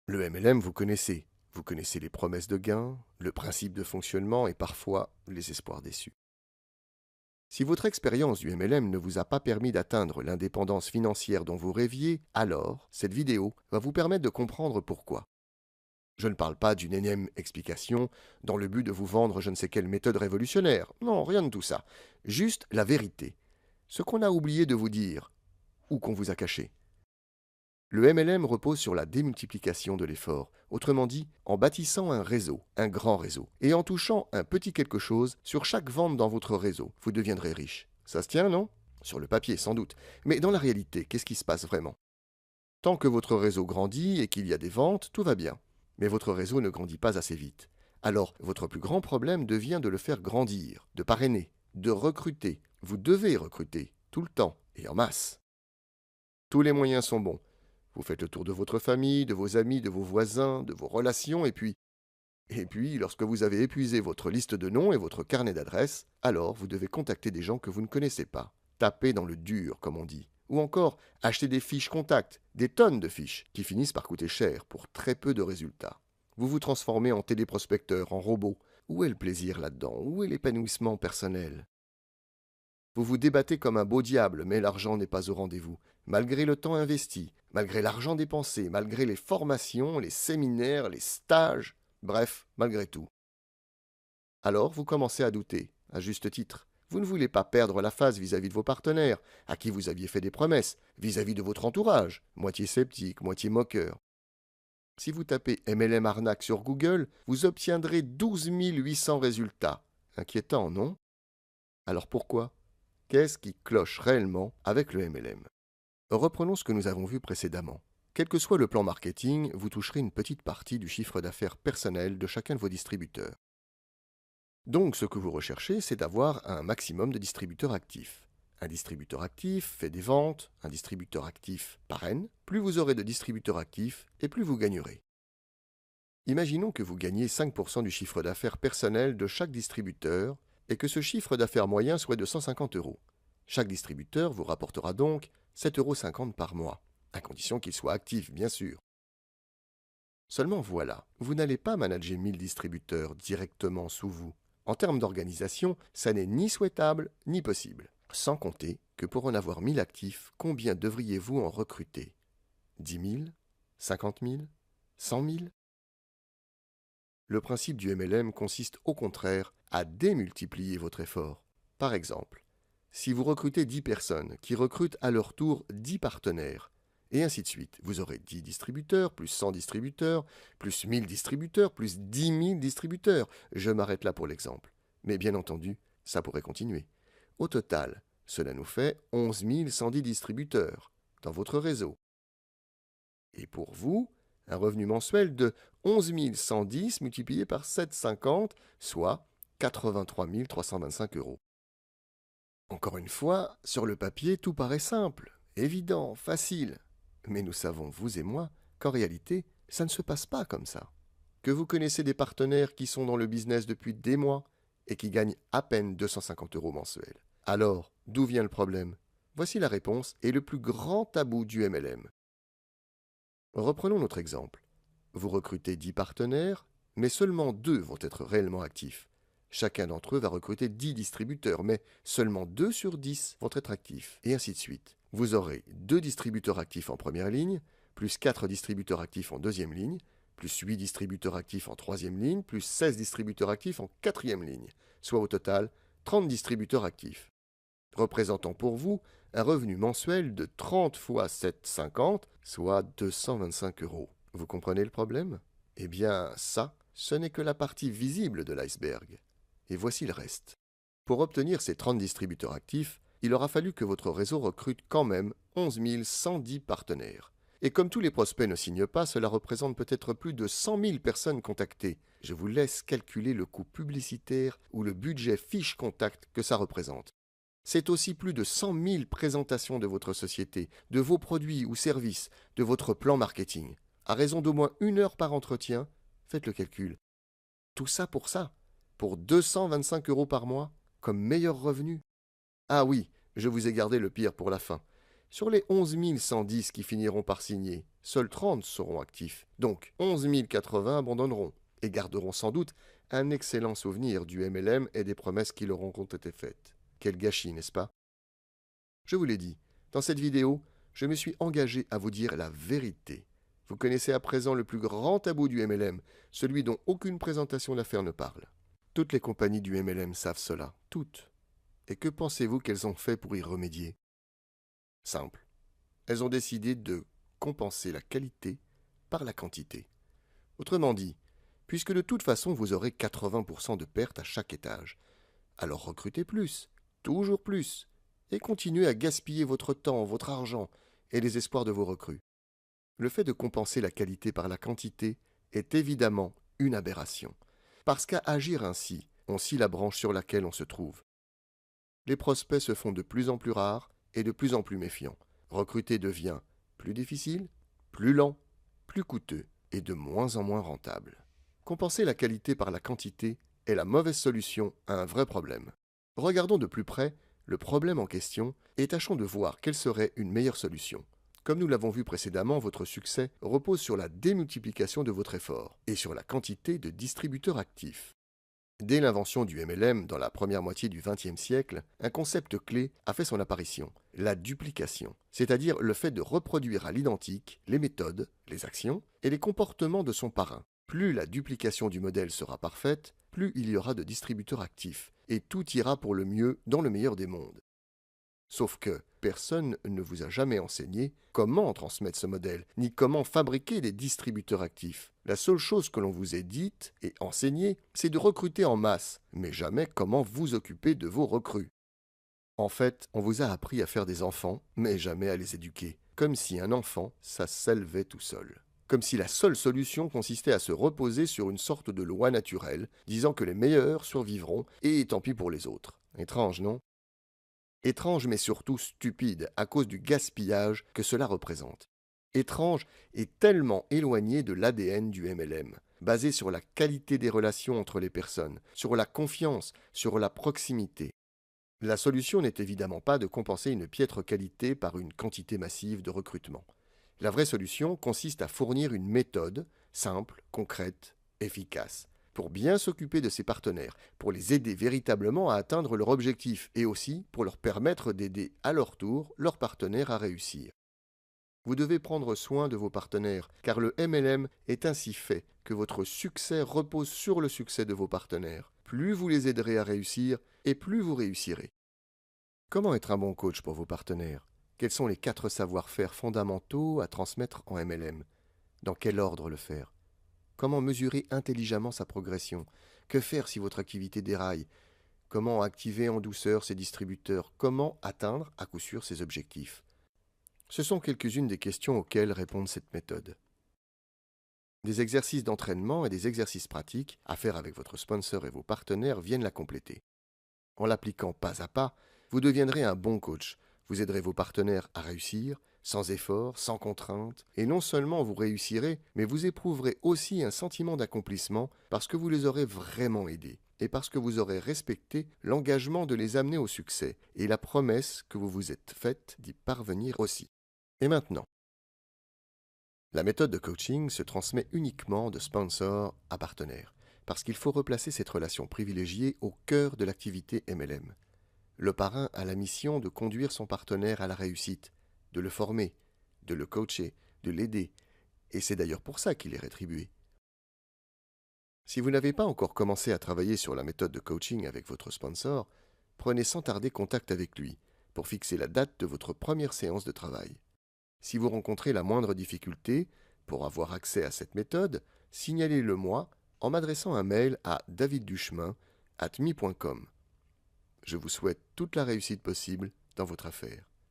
Le MLM, vous connaissez. Vous connaissez les promesses de gains, le principe de fonctionnement et parfois les espoirs déçus. Si votre expérience du MLM ne vous a pas permis d'atteindre l'indépendance financière dont vous rêviez, alors cette vidéo va vous permettre de comprendre pourquoi. Je ne parle pas d'une énième explication dans le but de vous vendre je ne sais quelle méthode révolutionnaire. Non, rien de tout ça. Juste la vérité. Ce qu'on a oublié de vous dire ou qu'on vous a caché. Le MLM repose sur la démultiplication de l'effort, autrement dit, en bâtissant un réseau, un grand réseau, et en touchant un petit quelque chose sur chaque vente dans votre réseau, vous deviendrez riche. Ça se tient, non? Sur le papier, sans doute. Mais dans la réalité, qu'est-ce qui se passe vraiment? Tant que votre réseau grandit et qu'il y a des ventes, tout va bien. Mais votre réseau ne grandit pas assez vite. Alors, votre plus grand problème devient de le faire grandir, de parrainer, de recruter. Vous devez recruter, tout le temps, et en masse. Tous les moyens sont bons. Vous faites le tour de votre famille, de vos amis, de vos voisins, de vos relations, et puis, lorsque vous avez épuisé votre liste de noms et votre carnet d'adresses, alors vous devez contacter des gens que vous ne connaissez pas. Taper dans le dur, comme on dit. Ou encore, acheter des fiches contacts, des tonnes de fiches, qui finissent par coûter cher pour très peu de résultats. Vous vous transformez en téléprospecteur, en robot. Où est le plaisir là-dedans? Où est l'épanouissement personnel? Vous vous débattez comme un beau diable, mais l'argent n'est pas au rendez-vous. Malgré le temps investi, malgré l'argent dépensé, malgré les formations, les séminaires, les stages, bref, malgré tout. Alors vous commencez à douter, à juste titre. Vous ne voulez pas perdre la face vis-à-vis de vos partenaires, à qui vous aviez fait des promesses, vis-à-vis de votre entourage, moitié sceptique, moitié moqueur. Si vous tapez MLM arnaque sur Google, vous obtiendrez 12 800 résultats. Inquiétant, non? Alors pourquoi? Qu'est-ce qui cloche réellement avec le MLM? Reprenons ce que nous avons vu précédemment. Quel que soit le plan marketing, vous toucherez une petite partie du chiffre d'affaires personnel de chacun de vos distributeurs. Donc ce que vous recherchez, c'est d'avoir un maximum de distributeurs actifs. Un distributeur actif fait des ventes, un distributeur actif parraine. Plus vous aurez de distributeurs actifs, et plus vous gagnerez. Imaginons que vous gagnez 5% du chiffre d'affaires personnel de chaque distributeur et que ce chiffre d'affaires moyen soit de 150 euros. Chaque distributeur vous rapportera donc 7,50 € par mois, à condition qu'il soit actif, bien sûr. Seulement voilà, vous n'allez pas manager 1000 distributeurs directement sous vous. En termes d'organisation, ça n'est ni souhaitable ni possible. Sans compter que pour en avoir 1000 actifs, combien devriez-vous en recruter? 10 000? 50 000? 100 000? Le principe du MLM consiste au contraire à démultiplier votre effort. Par exemple, si vous recrutez 10 personnes qui recrutent à leur tour 10 partenaires, et ainsi de suite, vous aurez 10 distributeurs, plus 100 distributeurs, plus 1000 distributeurs, plus 10 000 distributeurs. Je m'arrête là pour l'exemple. Mais bien entendu, ça pourrait continuer. Au total, cela nous fait 11 110 distributeurs dans votre réseau. Et pour vous, un revenu mensuel de 11 110 multiplié par 7,50, soit 83 325 euros. Encore une fois, sur le papier, tout paraît simple, évident, facile. Mais nous savons, vous et moi, qu'en réalité, ça ne se passe pas comme ça. Que vous connaissez des partenaires qui sont dans le business depuis des mois et qui gagnent à peine 250 euros mensuels. Alors, d'où vient le problème? Voici la réponse et le plus grand tabou du MLM. Reprenons notre exemple. Vous recrutez 10 partenaires, mais seulement 2 vont être réellement actifs. Chacun d'entre eux va recruter 10 distributeurs, mais seulement 2 sur 10 vont être actifs, et ainsi de suite. Vous aurez 2 distributeurs actifs en première ligne, plus 4 distributeurs actifs en deuxième ligne, plus 8 distributeurs actifs en troisième ligne, plus 16 distributeurs actifs en quatrième ligne, soit au total 30 distributeurs actifs, représentant pour vous un revenu mensuel de 30 fois 7,50, soit 225 euros. Vous comprenez le problème? Eh bien, ça, ce n'est que la partie visible de l'iceberg. Et voici le reste. Pour obtenir ces 30 distributeurs actifs, il aura fallu que votre réseau recrute quand même 11 110 partenaires. Et comme tous les prospects ne signent pas, cela représente peut-être plus de 100 000 personnes contactées. Je vous laisse calculer le coût publicitaire ou le budget fiche contact que ça représente. C'est aussi plus de 100 000 présentations de votre société, de vos produits ou services, de votre plan marketing. À raison d'au moins 1 heure par entretien, faites le calcul. Tout ça, pour 225 euros par mois, comme meilleur revenu. Ah oui, je vous ai gardé le pire pour la fin. Sur les 11 110 qui finiront par signer, seuls 30 seront actifs. Donc 11 080 abandonneront et garderont sans doute un excellent souvenir du MLM et des promesses qui leur ont été faites. Quel gâchis, n'est-ce pas? Je vous l'ai dit, dans cette vidéo, je me suis engagé à vous dire la vérité. Vous connaissez à présent le plus grand tabou du MLM, celui dont aucune présentation d'affaires ne parle. Toutes les compagnies du MLM savent cela, toutes. Et que pensez-vous qu'elles ont fait pour y remédier? Simple. Elles ont décidé de compenser la qualité par la quantité. Autrement dit, puisque de toute façon vous aurez 80% de pertes à chaque étage, alors recrutez plus, toujours plus, et continuez à gaspiller votre temps, votre argent et les espoirs de vos recrues. Le fait de compenser la qualité par la quantité est évidemment une aberration, parce qu'à agir ainsi, on scie la branche sur laquelle on se trouve. Les prospects se font de plus en plus rares et de plus en plus méfiants. Recruter devient plus difficile, plus lent, plus coûteux et de moins en moins rentable. Compenser la qualité par la quantité est la mauvaise solution à un vrai problème. Regardons de plus près le problème en question et tâchons de voir quelle serait une meilleure solution. Comme nous l'avons vu précédemment, votre succès repose sur la démultiplication de votre effort et sur la quantité de distributeurs actifs. Dès l'invention du MLM dans la première moitié du XXe siècle, un concept clé a fait son apparition, la duplication, c'est-à-dire le fait de reproduire à l'identique les méthodes, les actions et les comportements de son parrain. Plus la duplication du modèle sera parfaite, plus il y aura de distributeurs actifs, et tout ira pour le mieux dans le meilleur des mondes. Sauf que personne ne vous a jamais enseigné comment transmettre ce modèle, ni comment fabriquer des distributeurs actifs. La seule chose que l'on vous ait dite et enseignée, c'est de recruter en masse, mais jamais comment vous occuper de vos recrues. En fait, on vous a appris à faire des enfants, mais jamais à les éduquer, comme si un enfant, ça s'élevait tout seul. Comme si la seule solution consistait à se reposer sur une sorte de loi naturelle, disant que les meilleurs survivront, et tant pis pour les autres. Étrange, non ? Étrange mais surtout stupide à cause du gaspillage que cela représente. Étrange et tellement éloigné de l'ADN du MLM, basé sur la qualité des relations entre les personnes, sur la confiance, sur la proximité. La solution n'est évidemment pas de compenser une piètre qualité par une quantité massive de recrutement. La vraie solution consiste à fournir une méthode simple, concrète, efficace, pour bien s'occuper de ses partenaires, pour les aider véritablement à atteindre leur objectif et aussi pour leur permettre d'aider à leur tour leurs partenaires à réussir. Vous devez prendre soin de vos partenaires, car le MLM est ainsi fait que votre succès repose sur le succès de vos partenaires. Plus vous les aiderez à réussir, et plus vous réussirez. Comment être un bon coach pour vos partenaires? Quels sont les 4 savoir-faire fondamentaux à transmettre en MLM? Dans quel ordre le faire? Comment mesurer intelligemment sa progression? Que faire si votre activité déraille? Comment activer en douceur ses distributeurs? Comment atteindre à coup sûr ses objectifs? Ce sont quelques-unes des questions auxquelles répond cette méthode. Des exercices d'entraînement et des exercices pratiques à faire avec votre sponsor et vos partenaires viennent la compléter. En l'appliquant pas à pas, vous deviendrez un bon coach. Vous aiderez vos partenaires à réussir, sans effort, sans contrainte, et non seulement vous réussirez, mais vous éprouverez aussi un sentiment d'accomplissement parce que vous les aurez vraiment aidés, et parce que vous aurez respecté l'engagement de les amener au succès, et la promesse que vous vous êtes faite d'y parvenir aussi. Et maintenant, la méthode de coaching se transmet uniquement de sponsor à partenaire, parce qu'il faut replacer cette relation privilégiée au cœur de l'activité MLM. Le parrain a la mission de conduire son partenaire à la réussite, de le former, de le coacher, de l'aider, et c'est d'ailleurs pour ça qu'il est rétribué. Si vous n'avez pas encore commencé à travailler sur la méthode de coaching avec votre sponsor, prenez sans tarder contact avec lui pour fixer la date de votre première séance de travail. Si vous rencontrez la moindre difficulté pour avoir accès à cette méthode, signalez-le-moi en m'adressant un mail à davidduchemin@mi.com. Je vous souhaite toute la réussite possible dans votre affaire.